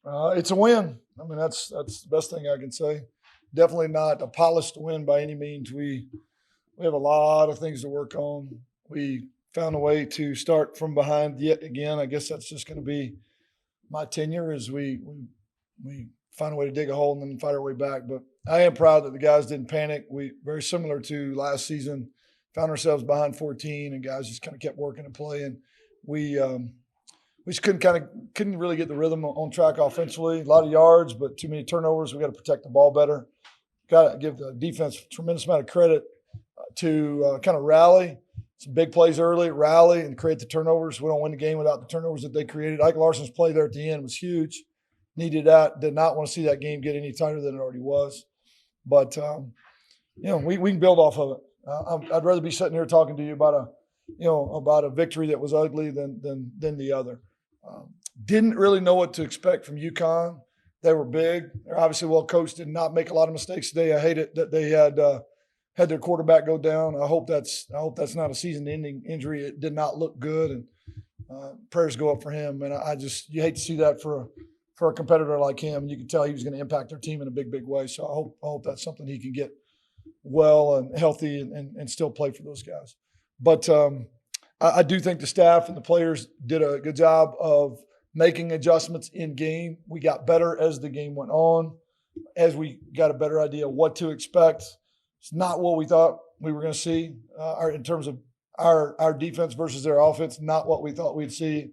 It's a win. I mean, that's the best thing I can say. Definitely not a polished win by any means. We have a lot of things to work on. We found a way to start from behind yet again. I guess that's just going to be my tenure as we find a way to dig a hole and then fight our way back. But I am proud that the guys didn't panic. We very similar to last season, found ourselves behind 14, and guys just kind of kept working and playing. We we just couldn't really get the rhythm on track offensively. A lot of yards, but too many turnovers. We got to protect the ball better. Got to give the defense a tremendous amount of credit to kind of rally. Some big plays early, rally, and create the turnovers. We don't win the game without the turnovers that they created. Ike Larson's play there at the end was huge. Needed that. Did not want to see that game get any tighter than it already was. But we can build off of it. I'd rather be sitting here talking to you about a victory that was ugly than the other. Didn't really know what to expect from UConn. They were big. They're obviously well coached. Did not make a lot of mistakes today. I hate it that they had their quarterback go down. I hope that's not a season-ending injury. It did not look good, and prayers go up for him. And you hate to see that for a competitor like him. And you can tell he was going to impact their team in a big way. So I hope that's something he can get well and healthy and still play for those guys. But I do think the staff and the players did a good job of making adjustments in game. We got better as the game went on, as we got a better idea of what to expect. It's not what we thought we were going to see in terms of our defense versus their offense. Not what we thought we'd see,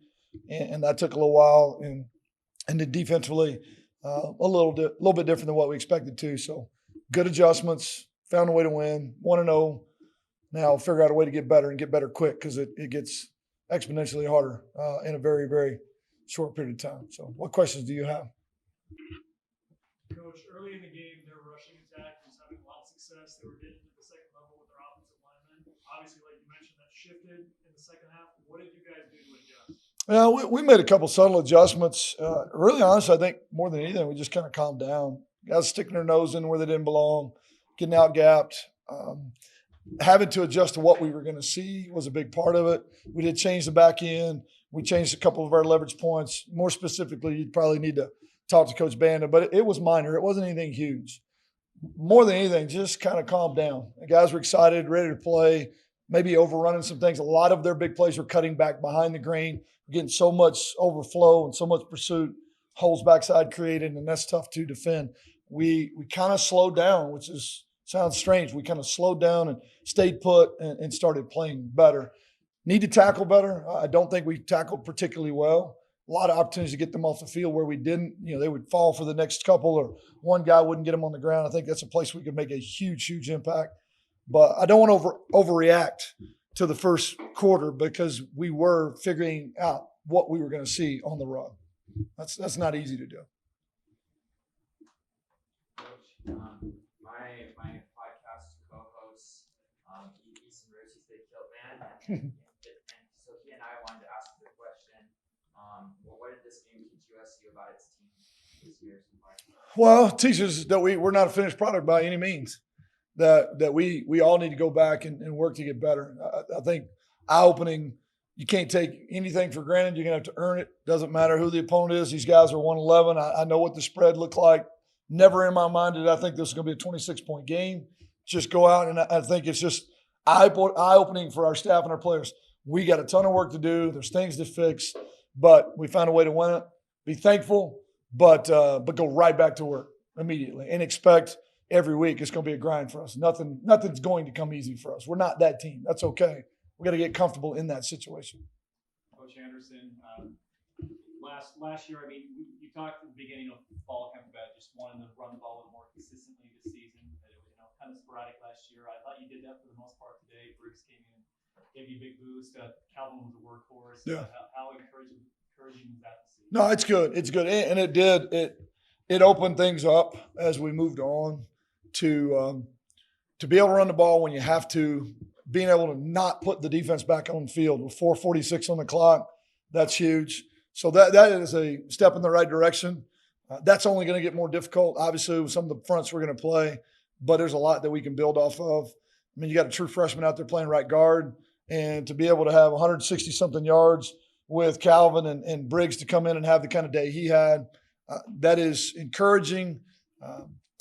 and that took a little while. And the defensively a little bit different than what we expected to. So good adjustments. Found a way to win. 1-0. Now figure out a way to get better and get better quick because it gets exponentially harder in a very, very short period of time. So what questions do you have? Coach, early in the game, their rushing attack was having a lot of success. They were getting to the second level with their offensive linemen. Obviously, like you mentioned, that shifted in the second half. What did you guys do to adjust? Yeah, we made a couple subtle adjustments. Really honest, I think more than anything, we just kind of calmed down. Guys sticking their nose in where they didn't belong, getting out gapped. Having to adjust to what we were going to see was a big part of it. We did change the back end. We changed a couple of our leverage points. More specifically, you'd probably need to talk to Coach Banda, but it was minor. It wasn't anything huge. More than anything, just kind of calm down. The guys were excited, ready to play, maybe overrunning some things. A lot of their big plays were cutting back behind the green, getting so much overflow and so much pursuit, holes backside created, and that's tough to defend. We kind of slowed down, which sounds strange. We kind of slowed down and stayed put and started playing better. Need to tackle better. I don't think we tackled particularly well. A lot of opportunities to get them off the field where we didn't. They would fall for the next couple or one guy wouldn't get them on the ground. I think that's a place we could make a huge, huge impact. But I don't want to overreact to the first quarter because we were figuring out what we were going to see on the run. That's not easy to do. Coach, my podcast co-host, he's some Rosie State Kilt man, and so he and I wanted to ask you the question. What did this game teach USC about its team this year so far? Well, it teaches us that we're not a finished product by any means. That we all need to go back and work to get better. I think eye-opening. You can't take anything for granted. You're going to have to earn it. Doesn't matter who the opponent is. These guys are 111. I know what the spread looked like. Never in my mind did I think this was going to be a 26-point game. Just go out, and I think it's just eye-opening for our staff and our players. We got a ton of work to do. There's things to fix, but we found a way to win it. Be thankful, but go right back to work immediately and expect every week it's going to be a grind for us. Nothing's going to come easy for us. We're not that team. That's okay. We got to get comfortable in that situation. Coach Anderson, last year, I mean, you talked at the beginning of fall camp about just wanting to run the ball a little more consistently this season. That it was, kind of sporadic last year. I thought you did that for the most part today. Briggs came in, gave you a big boost. Calvin was a workhorse. Yeah. How encouraging was that to see? No, it's good. It's good, and it did. It opened things up as we moved on to be able to run the ball when you have to. Being able to not put the defense back on the field with 4:46 on the clock, that's huge. So that is a step in the right direction. That's only going to get more difficult, obviously, with some of the fronts we're going to play, but there's a lot that we can build off of. I mean, you got a true freshman out there playing right guard, and to be able to have 160-something yards with Calvin and Briggs to come in and have the kind of day he had, That is encouraging.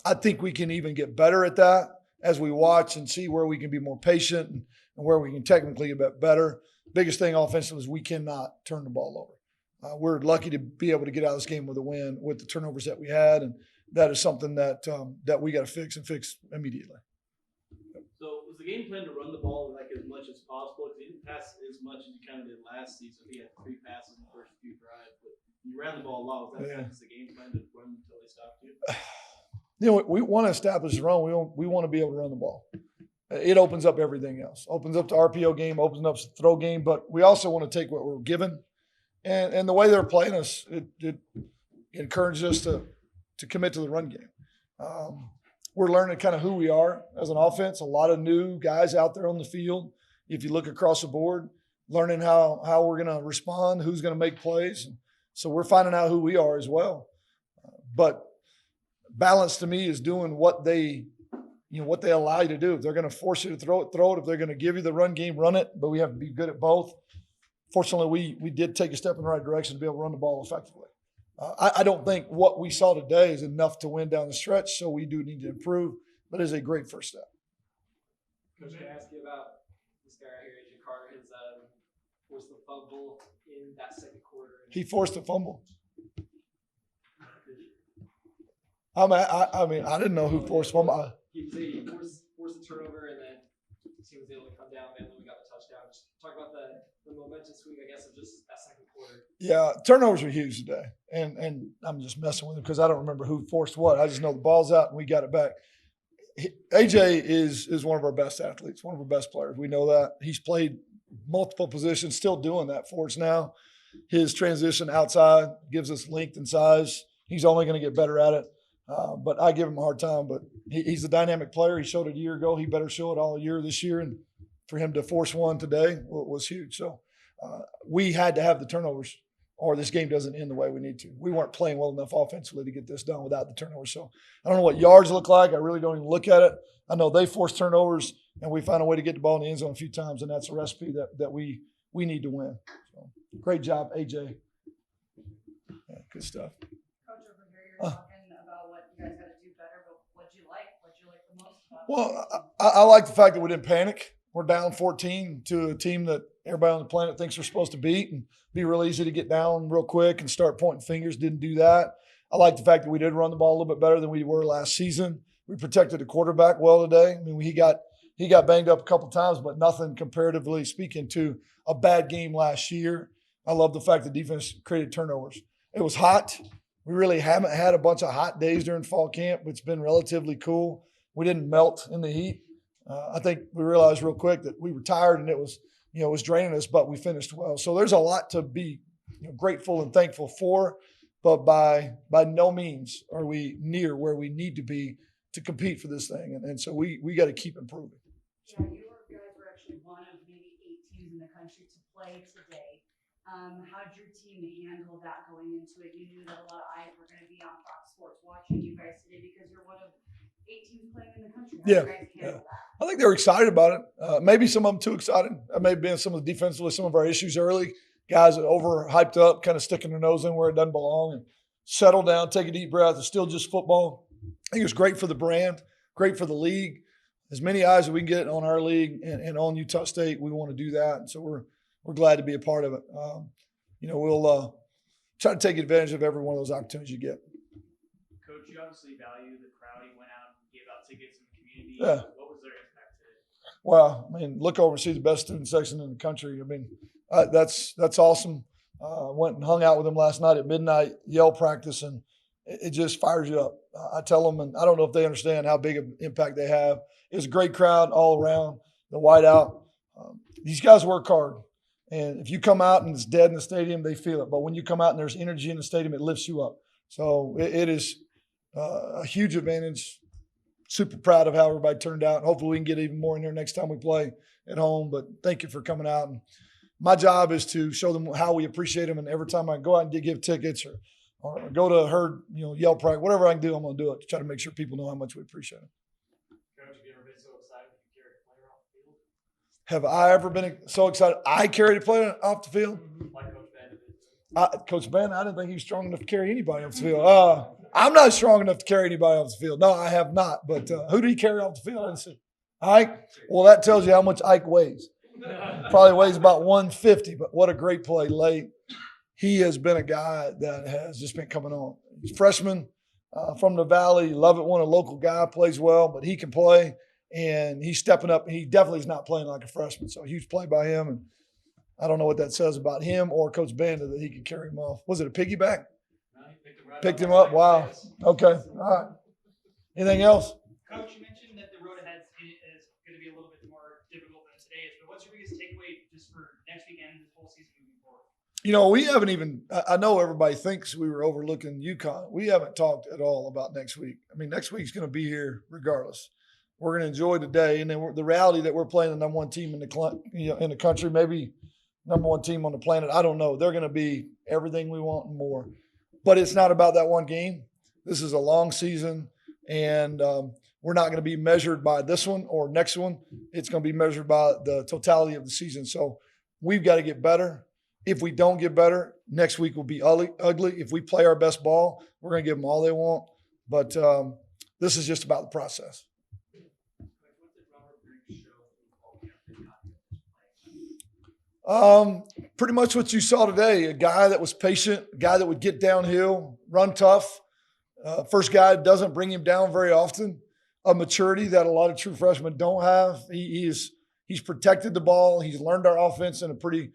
I think we can even get better at that as we watch and see where we can be more patient and where we can technically get better. Biggest thing offensively is we cannot turn the ball over. We're lucky to be able to get out of this game with a win with the turnovers that we had, and that is something that that we got to fix and fix immediately. So was the game plan to run the ball like as much as possible? Because you didn't pass as much as you kind of did last season. He had 3 passes in the first few drives, but you ran the ball a lot. Was that kind of the game plan to run until they stopped you? You know, we want to establish the run. We want to be able to run the ball. It opens up everything else. Opens up the RPO game, opens up the throw game, but we also want to take what we're given. And the way they're playing us, it encourages us to commit to the run game. We're learning kind of who we are as an offense. A lot of new guys out there on the field. If you look across the board, learning how we're going to respond, who's going to make plays. So we're finding out who we are as well. But balance to me is doing what they allow you to do. If they're going to force you to throw it, throw it. If they're going to give you the run game, run it. But we have to be good at both. Fortunately, we did take a step in the right direction to be able to run the ball effectively. I don't think what we saw today is enough to win down the stretch, so we do need to improve, but it is a great first step. Coach, can I ask you about this guy right here, AJ Carter, his forced the fumble in that second quarter? He forced a fumble. I mean, I didn't know who forced fumble. He forced the turnover, and then he was able to come down, and then we got the touchdown. Just talk about the momentum swing, I guess, of just that second quarter. Yeah, turnovers were huge today, and I'm just messing with him because I don't remember who forced what. I just know the ball's out and we got it back. AJ is one of our best athletes, one of our best players. We know that. He's played multiple positions, still doing that for us now. His transition outside gives us length and size. He's only going to get better at it. But I give him a hard time. But he's a dynamic player. He showed it a year ago. He better show it all year this year. And for him to force one today was huge. So we had to have the turnovers, or this game doesn't end the way we need to. We weren't playing well enough offensively to get this done without the turnovers. So I don't know what yards look like. I really don't even look at it. I know they force turnovers, and we found a way to get the ball in the end zone a few times, and that's a recipe that we need to win. So great job, AJ. Yeah, good stuff. Coach, over here, you're talking about what you guys got to do better, but what'd you like? What'd you like the most about Well, I like the fact that we didn't panic. We're down 14 to a team that everybody on the planet thinks we're supposed to beat, and be real easy to get down real quick and start pointing fingers. Didn't do that. I like the fact that we did run the ball a little bit better than we were last season. We protected the quarterback well today. I mean, he got banged up a couple times, but nothing comparatively speaking to a bad game last year. I love the fact the defense created turnovers. It was hot. We really haven't had a bunch of hot days during fall camp. It's been relatively cool. We didn't melt in the heat. I think we realized real quick that we were tired and it was draining us, but we finished well. So there's a lot to be grateful and thankful for, but by no means are we near where we need to be to compete for this thing. And so we got to keep improving. Yeah, you guys were actually one of maybe 8 teams in the country to play today. How did your team handle that going into it? You knew that a lot of eyes were going to be on Fox Sports watching you guys today because you're one of 8 teams playing in the country. How did you guys handle that? I think they were excited about it. Maybe some of them too excited. That may have been some of the defensively, some of our issues early. Guys that overhyped up, kind of sticking their nose in where it doesn't belong, and settle down, take a deep breath. It's still just football. I think it was great for the brand, great for the league. As many eyes as we can get on our league and on Utah State, we want to do that. And so we're glad to be a part of it. We'll try to take advantage of every one of those opportunities you get. Coach, you obviously value the crowd. He went out and gave out tickets in the community. Yeah. What was their impact today? Well, I mean, look over and see the best student section in the country. I mean, that's awesome. Went and hung out with them last night at midnight, yell practice, and it just fires you up. I tell them, and I don't know if they understand how big of an impact they have. It was a great crowd all around, the whiteout. These guys work hard. And if you come out and it's dead in the stadium, they feel it. But when you come out and there's energy in the stadium, it lifts you up. So it is a huge advantage. Super proud of how everybody turned out. Hopefully we can get even more in here next time we play at home. But thank you for coming out. And my job is to show them how we appreciate them. And every time I go out and give tickets or go to herd, yell practice, whatever I can do, I'm going to do it to try to make sure people know how much we appreciate them. Coach, have you ever been so excited that you carried a player off the field? Have I ever been so excited I carried a player off the field? Like Coach Van did. Coach Ben, I didn't think he was strong enough to carry anybody off the field. I'm not strong enough to carry anybody off the field. No, I have not. But who did he carry off the field? I didn't see. Ike? Well, that tells you how much Ike weighs. Probably weighs about 150, but what a great play late. He has been a guy that has just been coming on. He's a freshman from the Valley. Love it when a local guy plays well, but he can play, and he's stepping up. He definitely is not playing like a freshman, so a huge play by him. And I don't know what that says about him or Coach Banda that he could carry him off. Was it a piggyback? Picked him up? Wow. Okay. All right. Anything else? Coach, you mentioned that the road ahead is going to be a little bit more difficult than today's, but what's your biggest takeaway just for next weekend and this whole season moving forward? You know, we haven't even – I know everybody thinks we were overlooking UConn. We haven't talked at all about next week. I mean, next week's going to be here regardless. We're going to enjoy the day, and then the reality that we're playing the number one team in the country, maybe number one team on the planet. I don't know. They're going to be everything we want and more. But it's not about that one game. This is a long season, and we're not going to be measured by this one or next one. It's going to be measured by the totality of the season. So we've got to get better. If we don't get better, next week will be ugly. If we play our best ball, we're going to give them all they want. But this is just about the process. Pretty much what you saw today, a guy that was patient, a guy that would get downhill, run tough. First guy doesn't bring him down very often. A maturity that a lot of true freshmen don't have. He's protected the ball. He's learned our offense in a pretty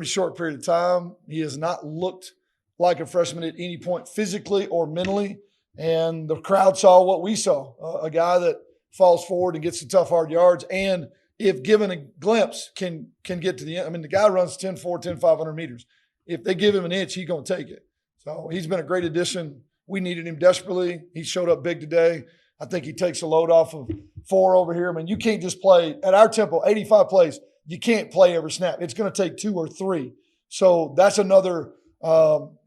short period of time. He has not looked like a freshman at any point physically or mentally. And the crowd saw what we saw, a guy that falls forward and gets the tough, hard yards. And if given a glimpse, can get to the end. I mean, the guy runs 10-4, 10-500 meters. If they give him an inch, he's going to take it. So he's been a great addition. We needed him desperately. He showed up big today. I think he takes a load off of 4 over here. I mean, you can't just play at our tempo, 85 plays. You can't play every snap. It's going to take 2 or 3. So that's another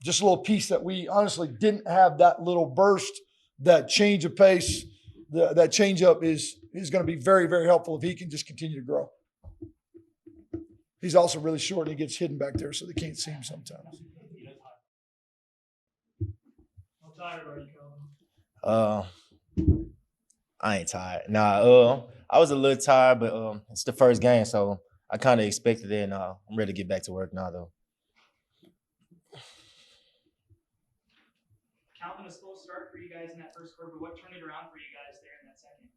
just a little piece that we honestly didn't have, that little burst, that change of pace. That change up is going to be very, very helpful if he can just continue to grow. He's also really short and he gets hidden back there so they can't see him sometimes. How tired are you, Colin? I ain't tired. Nah, I was a little tired, but it's the first game, so I kind of expected it, and I'm ready to get back to work now, though. Calvin was supposed to start for you guys in that first quarter, but what turned it around for you guys there in that second?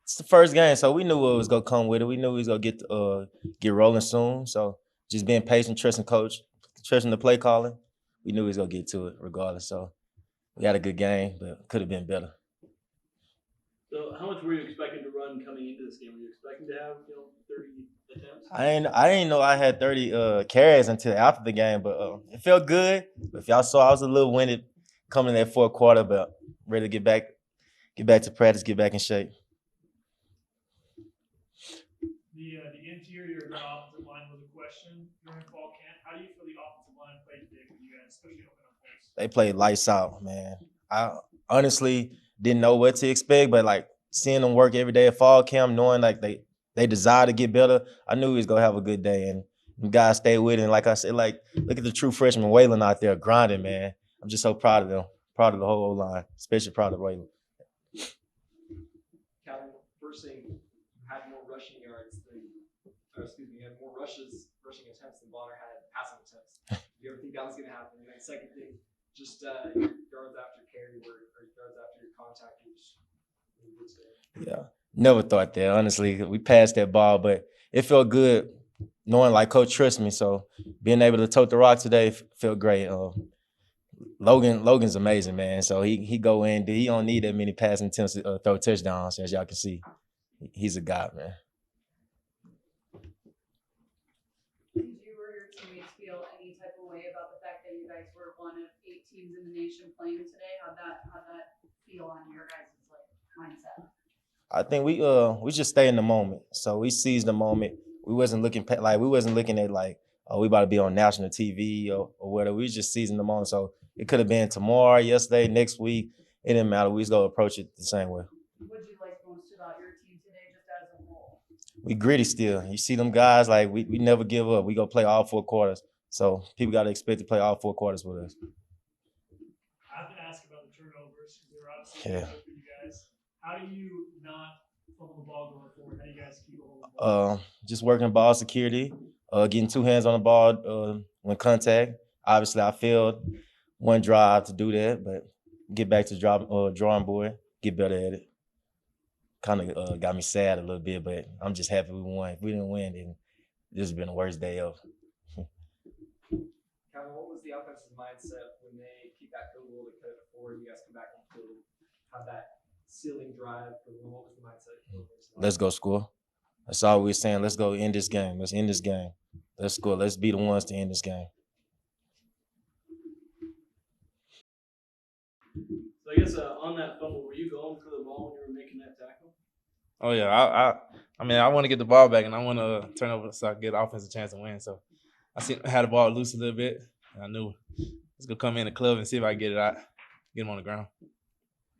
It's the first game, so we knew what was gonna come with it. We knew we was gonna get rolling soon. So just being patient, trusting coach, trusting the play calling. We knew we was gonna get to it regardless. So we had a good game, but could have been better. So how much were you expecting to run coming into this game? Were you expecting to have 30 attempts? I didn't know I had 30 carries until after the game, but it felt good. But if y'all saw, I was a little winded coming in that fourth quarter, but ready to get back to practice, get back in shape. The interior of the offensive line was a question during fall camp. How do you feel the offensive line played today for you guys, especially open up plays? They played lights out, man. I honestly didn't know what to expect, but like seeing them work every day at fall camp, knowing like they desire to get better, I knew he was gonna have a good day. And the guys stayed with it. And like I said, like look at the true freshman Waylon out there grinding, man. I'm just so proud of them, proud of the whole line, especially proud of Waylon. Calvin, first thing, you had more rushing yards you had more rushing attempts than Bonner had passing attempts. Do you ever think that was going to happen? And then second thing, just your yards after carry or yards after your contact was good today. Yeah, never thought that, honestly. We passed that ball, but it felt good knowing like Coach trusts me. So being able to tote the rock today felt great. Logan's amazing, man. So he go in. He don't need that many passing attempts to throw touchdowns, as y'all can see. He's a god, man. Did you or your teammates feel any type of way about the fact that you guys were one of 8 teams in the nation playing today? How'd that feel on your guys' mindset? I think we just stay in the moment. So we seized the moment. We wasn't looking at like, oh, we about to be on national TV or whatever. We was just seizing the moment. So it could have been tomorrow, yesterday, next week. It didn't matter. We just go approach it the same way. What did you like most about your team today, just as a whole? We gritty still. You see them guys, like we never give up. We go play all 4 quarters. So people got to expect to play all 4 quarters with us. I have to ask about the turnovers because they're obviously Yeah. good for you guys. How do you not fumble the ball going forward? How do you guys keep a hold of the ball? Just working ball security, getting 2 hands on the ball when contact. Obviously, I failed one drive to do that, but get back to drawing board, get better at it. Kind of got me sad a little bit, but I'm just happy we won. If we didn't win, then this has been the worst day ever. Calvin, what was the offensive mindset when they kick that field goal to cut it forward? You guys come back on the field, have that ceiling drive. What was the mindset? Let's go score. That's all we're saying. Let's go end this game. Let's end this game. Let's score. Let's be the ones to end this game. So I guess on that fumble, were you going for the ball when you were making that tackle? Oh yeah, I mean I want to get the ball back and I want to turn over so I get the offensive chance to win. So I had the ball loose a little bit and I knew let's go come in the club and see if I can get it out, get him on the ground.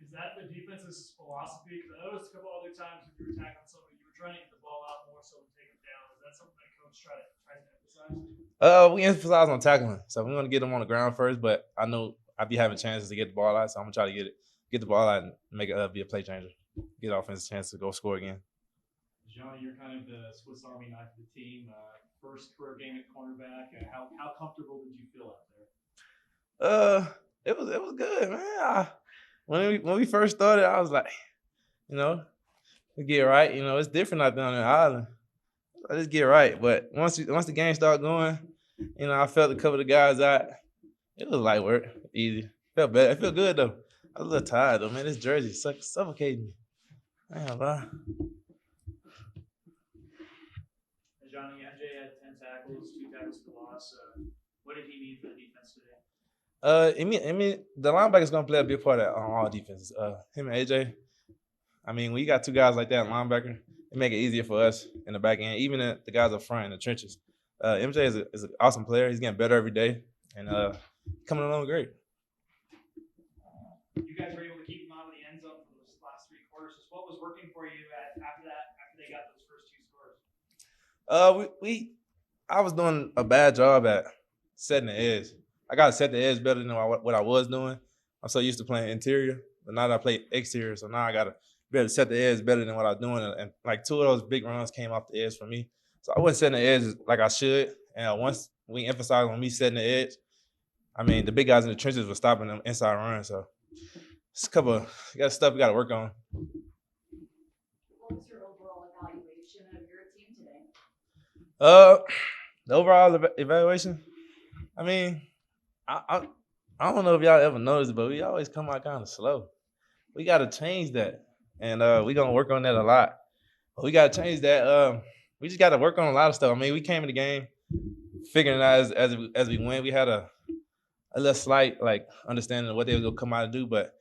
Is that the defense's philosophy? Because I noticed a couple other times when you were tackling somebody, you were trying to get the ball out more so to take him down. Is that something that coach tries to emphasize? We emphasize on tackling, so we want to get him on the ground first. But I know I'd be having chances to get the ball out, so I'm gonna try to get the ball out and make it be a play changer, get the offense a chance to go score again. Johnny, you're kind of the Swiss Army knife of the team. First career game at cornerback. How comfortable did you feel out there? It was good, man. When we first started, I was like, we get right. It's different out there on the island. I just get right. But once the game started going, I felt a couple of the guys out. It was light work, easy. Felt better. It felt good though. I was a little tired though, man. This jersey suffocating me. I ain't gonna lie. Johnny, MJ had 10 tackles, 2 tackles for loss. What did he mean for the defense today? I mean, the linebacker's gonna play a big part of that on all defenses. Him and AJ. I mean, when you got 2 guys like that, linebacker, it make it easier for us in the back end, even the guys up front in the trenches. MJ is an awesome player. He's getting better every day, and coming along great. You guys were able to keep him out of the end zone for those last 3 quarters. Just what was working for you after they got those first 2 scores? I was doing a bad job at setting the edge. I got to set the edge better than what I was doing. I'm so used to playing interior, but now that I play exterior, so now I got to be able to set the edge better than what I was doing. And like 2 of those big runs came off the edge for me. So I wasn't setting the edge like I should. And once we emphasized on me setting the edge, I mean, the big guys in the trenches were stopping them inside runs. So it's a couple of stuff we got to work on. What was your overall evaluation of your team today? The overall evaluation, I mean, I don't know if y'all ever noticed, but we always come out kind of slow. We got to change that, and we're going to work on that a lot. But we got to change that. We just got to work on a lot of stuff. I mean, we came in the game figuring it out as we went. We had a little slight, understanding of what they was going to come out and do. But,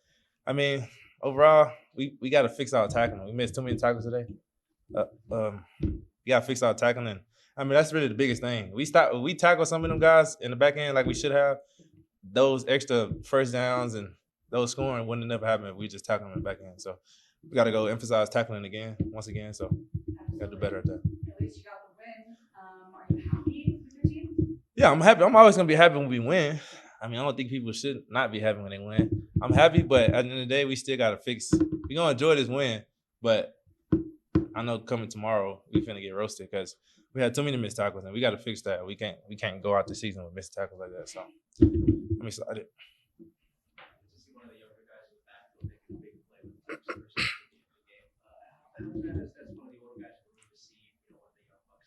I mean, overall, we got to fix our tackling. We missed too many tackles today. We got to fix our tackling. And, I mean, that's really the biggest thing. We tackle some of them guys in the back end like we should have. Those extra first downs and those scoring wouldn't have never happened if we just tackled them in the back end. So we got to go emphasize tackling once again. So we got to do better at that. At least you got the win. Are you happy with your team? Yeah, I'm happy. I'm always going to be happy when we win. I mean, I don't think people should not be happy when they win. I'm happy, but at the end of the day, we still got to fix. We're going to enjoy this win, but I know coming tomorrow, we finna get roasted because we had too many missed tackles, and we got to fix that. We can't go out the season with missed tackles like that. So I'm excited. One of the younger guys was back making a big play with the first game. As one of the older guys will receive, what the young bucks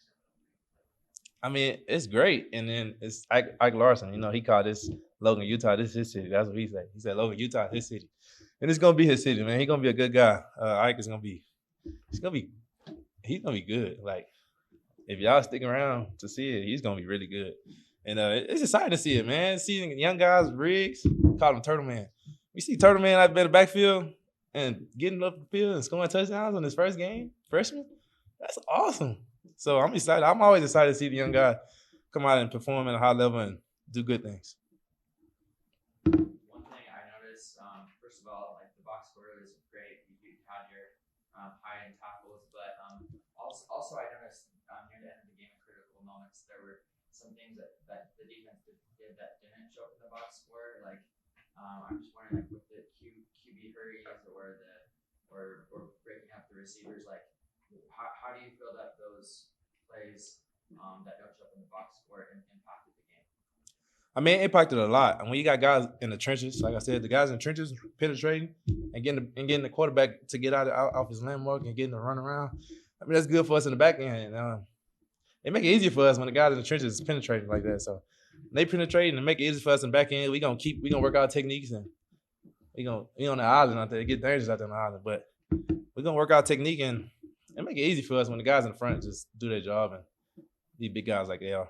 are. I mean, it's great. And then it's Ike Larson. He called this Logan, Utah. This is his city. That's what he said. He said Logan, Utah is his city. And it's going to be his city, man. He's going to be a good guy. Ike is going to be he's going to be good. Like, if y'all stick around to see it, he's going to be really good. And it's exciting to see it, man. Seeing young guys, Riggs, call him Turtle Man. We see Turtle Man out there in the backfield and getting up the field and scoring touchdowns on his first game, freshman. That's awesome. So I'm excited. I'm always excited to see the young guy come out and perform at a high level and do good things. One thing I noticed, first of all, the box score is great. You had your high end tackles, but also I noticed near the end of the game, in critical moments, there were some things that that the defense did that didn't show up in the box score? Like, I'm just wondering, like, with the QB hurries or breaking up the receivers, like, how do you feel that those plays that don't show up in the box score impacted the game? I mean, it impacted a lot. And when you got guys in the trenches, like I said, the guys in the trenches penetrating and getting the quarterback to get out off his landmark and getting to run around. I mean, that's good for us in the back end. It make it easier for us when the guys in the trenches is penetrating like that. So when they penetrate and make it easier for us in the back end, we gonna work out techniques and we on the island out there. It get dangerous out there on the island, but we're gonna work out technique and it make it easy for us when the guys in the front just do their job and be big guys like they are.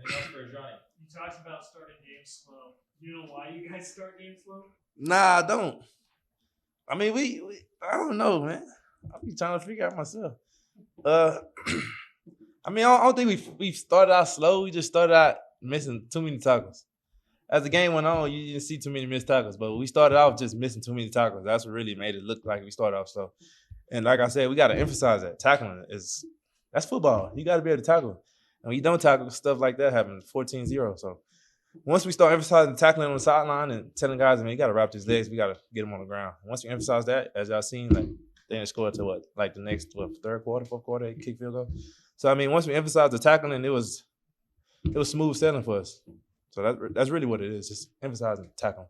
Anything else for Johnny? You talked about starting games slow. You know why you guys start games slow? Nah, I don't. I mean, I don't know, man. I be trying to figure out myself. I mean, I don't think we started out slow. We just started out missing too many tackles. As the game went on, you didn't see too many missed tackles, but we started off just missing too many tackles. That's what really made it look like we started off slow. And like I said, we got to emphasize that tackling that's football. You got to be able to tackle. And when you don't tackle, stuff like that happens 14-0. So once we start emphasizing tackling on the sideline and telling guys, man, you got to wrap his legs, we got to get him on the ground. Once we emphasize that, as y'all seen, like they didn't score to the next third quarter, fourth quarter, they kick field goal. So I mean, once we emphasize the tackling, it was smooth sailing for us. So that's really what it is, just emphasizing tackling.